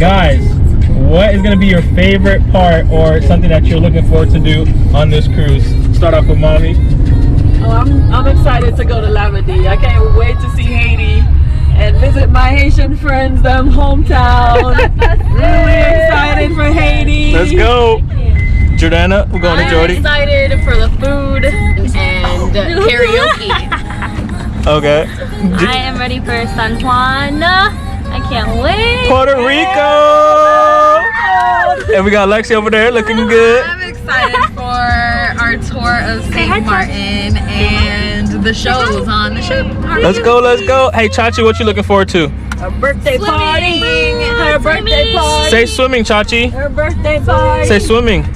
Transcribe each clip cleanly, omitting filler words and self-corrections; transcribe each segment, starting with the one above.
Guys, what is gonna be your favorite part or something that you're looking forward to do on this cruise? Start off with mommy. Oh, I'm excited to go to Labadee. I can't wait to see Haiti and visit my Haitian friends, them hometown. Really excited for Haiti. Let's go. Jordana, we're going to Jody. I'm excited for the food and karaoke. Okay. I am ready for San Juan. I can't wait. Puerto Rico. And we got Lexi over there looking good. I'm excited for our tour of St. Martin and the shows on the ship. Let's go, let's go. Hey, Chachi, what you looking forward to? Her birthday party. Her birthday party. Say swimming, Chachi. Her birthday party. Say swimming.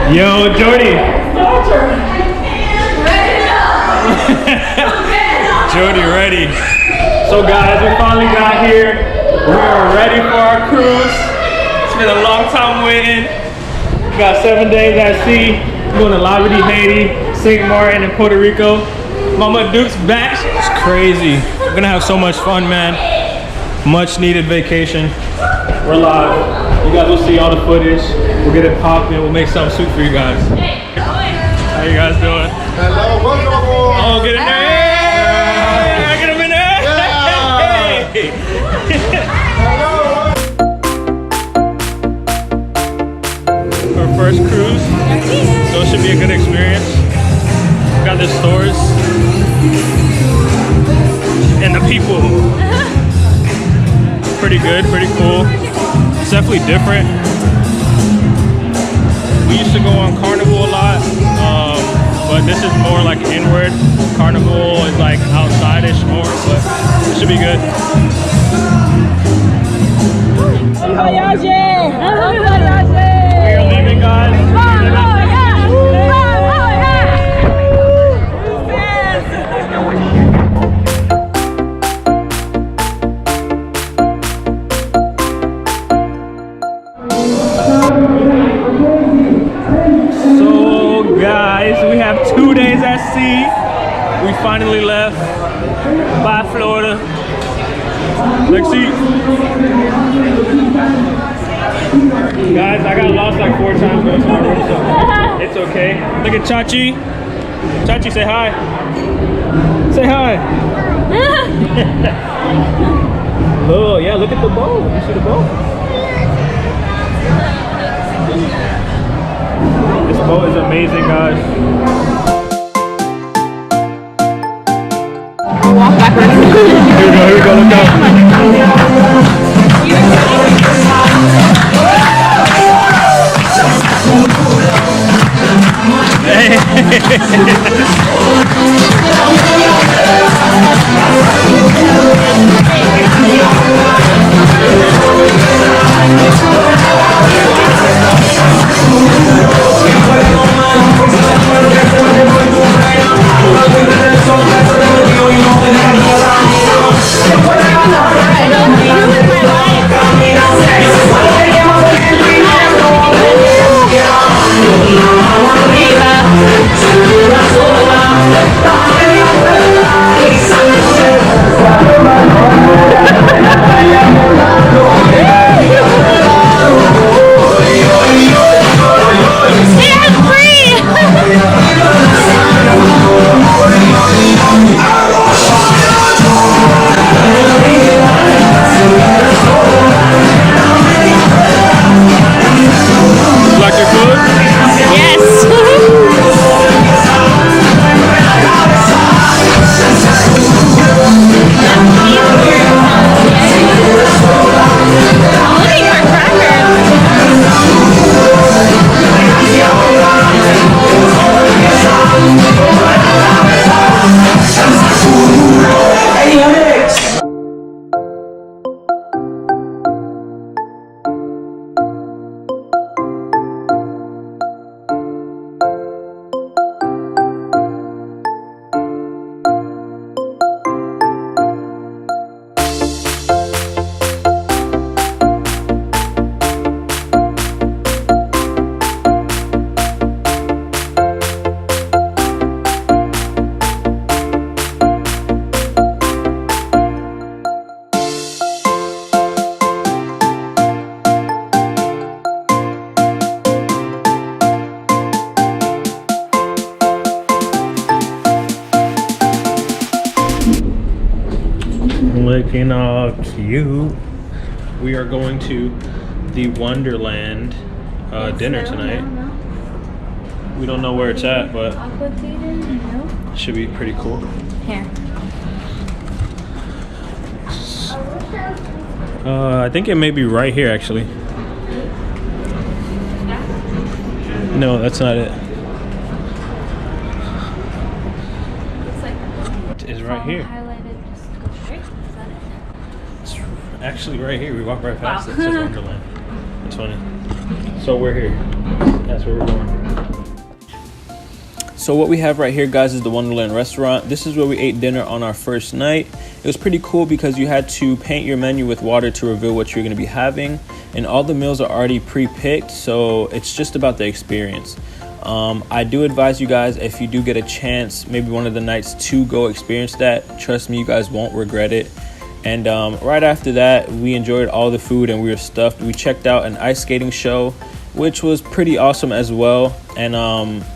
Yo, Jody. Jody, ready. So guys, we finally got here. We are ready for our cruise. It's been a long time waiting. We got 7 days at sea. We're going to Labadee, Haiti, St. Martin, and Puerto Rico. Mama Duke's back. It's crazy. We're gonna have so much fun, man. Much needed vacation. We're live. You guys will see all the footage. We'll get it popping. We'll make something sweet for you guys. How you guys doing? Hello, welcome. Oh, get in there! Yeah. Get him in there! Yeah. Hey. Our first cruise, so it should be a good experience. We got the stores and the people. Pretty good, pretty cool. It's definitely different. We used to go on Carnival a lot, but this is more like inward. Carnival is like outside-ish more, but it should be good. We are leaving, guys. We have 2 days at sea. We finally left. Bye, Florida. Lexi. Guys, I got lost like 4 times going to my room, so it's okay. Look at Chachi. Chachi, say hi. Say hi. Oh, yeah, look at the boat. You see the boat? This boat is amazing, guys. Walk backwards. Here we go, look out. Hey. looking all cute. We are going to the Wonderland dinner tonight. We don't know where it's at, but Aqua Theater? No. it should be pretty cool. Here. I think it may be right here, actually. No, that's not it. It's right here. Highlighted, just go straight. Is that it? It's actually right here. We walk right past it. It says Wonderland. It's funny. So we're here. That's where we're going. So what we have right here, guys, is the Wonderland restaurant. This is where we ate dinner on our first night. It was pretty cool because you had to paint your menu with water to reveal what you're going to be having. And all the meals are already pre-picked, so it's just about the experience. I do advise you guys, if you do get a chance, maybe one of the nights, to go experience that. Trust me, you guys won't regret it. And right after that, we enjoyed all the food and we were stuffed. We checked out an ice skating show, which was pretty awesome as well. And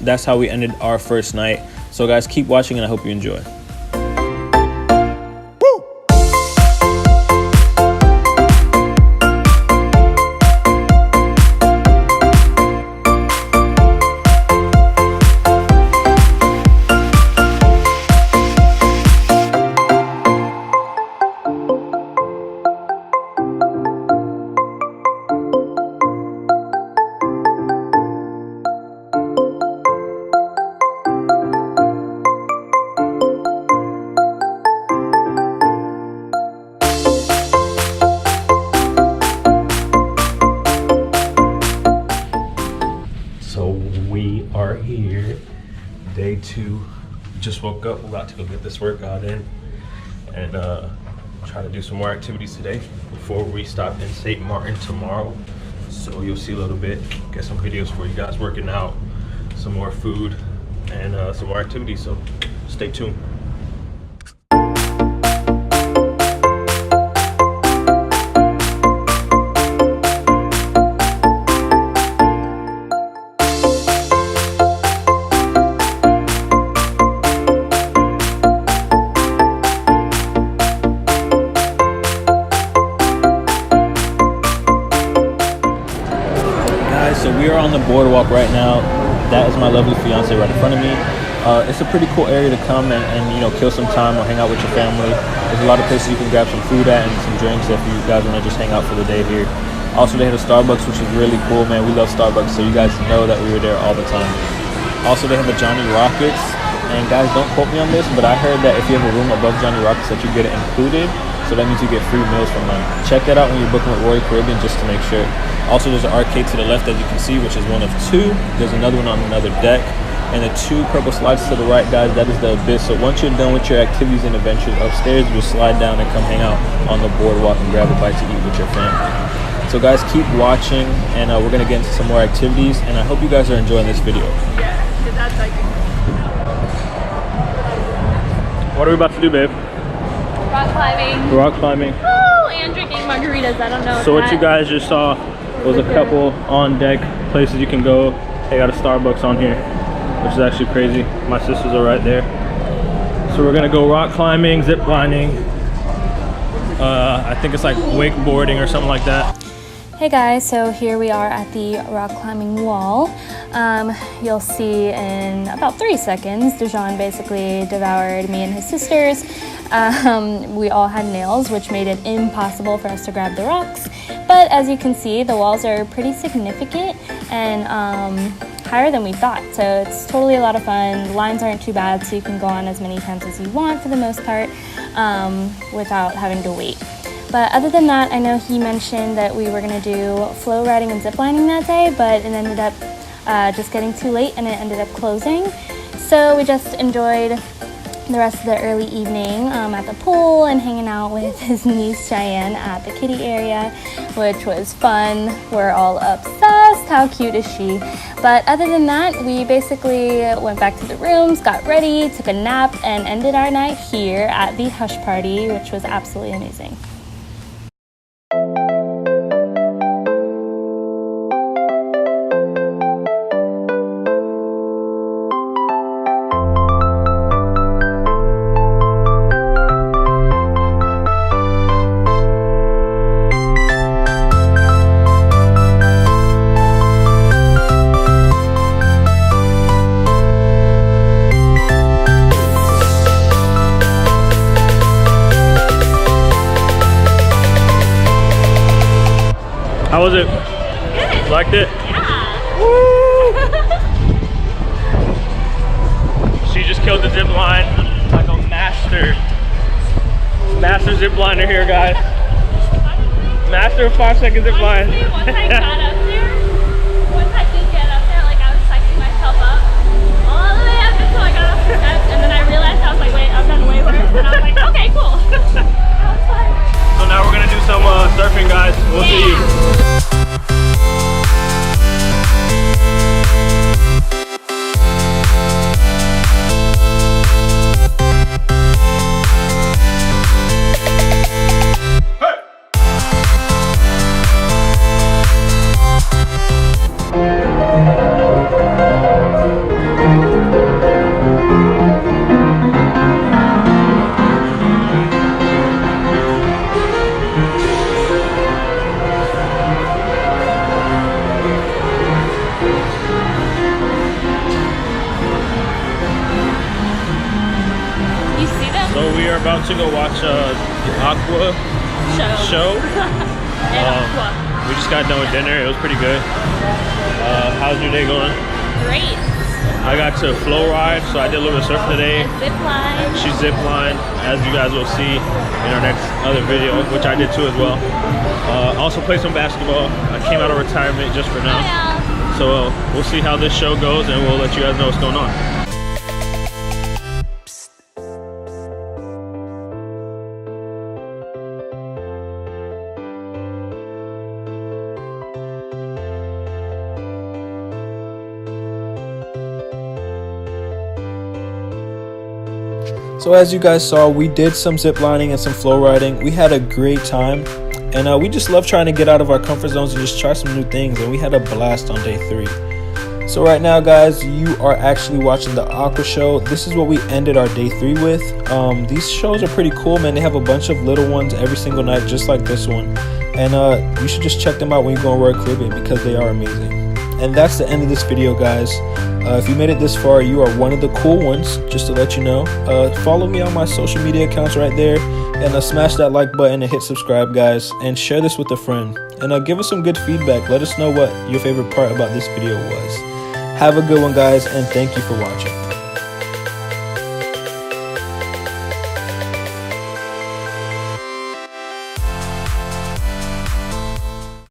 that's how we ended our first night. So guys, keep watching and I hope you enjoy. We are here, day 2. Just woke up. We're about to go get this workout in and try to do some more activities today before we stop in St. Martin tomorrow. So you'll see a little bit, get some videos for you guys working out, some more food, and some more activities. So stay tuned. So we are on the boardwalk right now. That is my lovely fiance right in front of me. It's a pretty cool area to come and you know, kill some time or hang out with your family. There's a lot of places you can grab some food at and some drinks if you guys want to just hang out for the day here. Also, they had a Starbucks, which is really cool, man. We love Starbucks, so you guys know that we were there all the time. Also, they have a Johnny Rockets, and guys, don't quote me on this, but I heard that if you have a room above Johnny Rockets that you get it included. So that means you get free meals from them. Check that out when you're booking with Royal Caribbean just to make sure. Also, there's an arcade to the left, as you can see, which is one of 2. There's another one on another deck. And the 2 purple slides to the right, guys, that is the Abyss. So once you're done with your activities and adventures upstairs, you'll slide down and come hang out on the boardwalk and grab a bite to eat with your family. So guys, keep watching, and we're going to get into some more activities. And I hope you guys are enjoying this video. Yeah, because that's like... What are we about to do, babe? Rock climbing. Rock climbing. Oh, and drinking margaritas. I don't know. So what you guys just saw was a couple on deck places you can go. They got a Starbucks on here, which is actually crazy. My sisters are right there. So we're gonna go rock climbing, zip lining. I think it's like wakeboarding or something like that. Hey guys, so here we are at the rock climbing wall. You'll see in about 3 seconds, Dejan basically devoured me and his sisters. We all had nails, which made it impossible for us to grab the rocks. But as you can see, the walls are pretty significant and higher than we thought. So it's totally a lot of fun. The lines aren't too bad, so you can go on as many times as you want for the most part without having to wait. But other than that, I know he mentioned that we were gonna do flow riding and ziplining that day, but it ended up just getting too late and it ended up closing. So we just enjoyed the rest of the early evening at the pool and hanging out with his niece Cheyenne at the kiddie area, which was fun. We're all obsessed. How cute is she? But other than that, we basically went back to the rooms, got ready, took a nap, and ended our night here at the Hush Party, which was absolutely amazing. How was it? Good. Liked it? Yeah. Woo! She just killed the zip line like a master. Master zip liner here, guys. Master of 5-second zip line. Honestly, once I got up there, once I did get up there, like I was psyching myself up all the way up until I got off the steps, and then I realized I was like, wait, I've done way worse, and I was like, okay, cool. That was fun. So now we're gonna do some surfing, guys. We'll see you. You see them? So we are about to go watch the Aqua show. And Aqua. We just got done with dinner. It was pretty good. How's your day going? Great. I got to flow ride, so I did a little bit of surfing today. Zip line. She ziplined, as you guys will see in our next other video, which I did too as well. Also played some basketball. I came out of retirement just for now. Yeah. So we'll see how this show goes, and we'll let you guys know what's going on. So as you guys saw, we did some zip lining and some flow riding. We had a great time, and we just love trying to get out of our comfort zones and just try some new things, and we had a blast on day 3. So right now, guys, you are actually watching the Aqua show. This is what we ended our day 3 with. These shows are pretty cool, man. They have a bunch of little ones every single night, just like this one, and you should just check them out when you go on Royal Caribbean because they are amazing. And that's the end of this video, guys. If you made it this far, you are one of the cool ones, just to let you know. Follow me on my social media accounts right there, and smash that like button and hit subscribe, guys, and share this with a friend, and give us some good feedback. Let us know what your favorite part about this video was. Have a good one, guys, and thank you for watching.